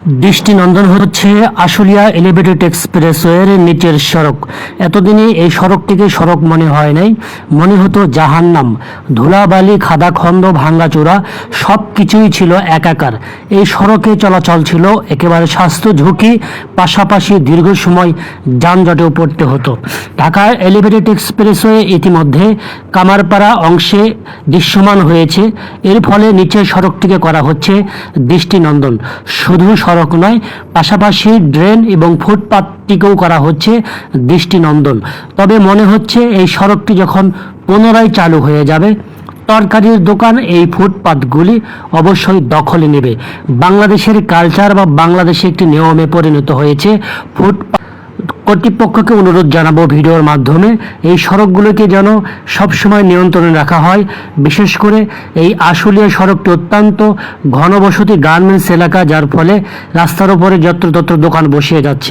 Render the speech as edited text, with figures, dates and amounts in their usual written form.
দৃষ্টিনন্দন হচ্ছে আশুলিয়া এলিভেটেড এক্সপ্রেসওয়ের নিচের সড়ক। এতদিনে এই সড়কটিকে সড়ক মনে হয় নাই, মনে হতো জাহান্নাম। ধুলাবালি, খাদাখন্দ, ভাঙ্গাচোরা সব কিছুই ছিল একাকার। এই সড়কে চলাচল ছিল একেবারে স্বাস্থ্য ঝুঁকি, পাশাপাশি দীর্ঘ সময় যানজটেও পড়তে হতো। ঢাকার এলিভেটেড এক্সপ্রেসওয়ে ইতিমধ্যে কামারপাড়া অংশে দৃশ্যমান হয়েছে। এর ফলে নিচের সড়কটিকে করা হচ্ছে দৃষ্টিনন্দন। শুধু সড়ক নয়, পাশাপাশি ড্রেন এবং ফুটপাতটিকেও করা হচ্ছে দৃষ্টিনন্দন। তবে মনে হচ্ছে এই সড়কটি যখন পুনরায় চালু হয়ে যাবে, তরকারির দোকান এই ফুটপাতগুলি অবশ্যই দখলে নেবে। বাংলাদেশের কালচার বা বাংলাদেশে একটি নিয়মে পরিণত হয়েছে ফুটপাত। কর্তৃপক্ষকে অনুরোধ জানাবো ভিডিওর মাধ্যমে এই সড়কগুলোকে যেন সবসময় নিয়ন্ত্রণে রাখা হয়। বিশেষ করে এই আশুলিয়া সড়কটি অত্যন্ত ঘনবসতি গার্মেন্টস এলাকা, যার ফলে রাস্তার উপরে যত্রতত্র দোকান বসিয়ে যাচ্ছে।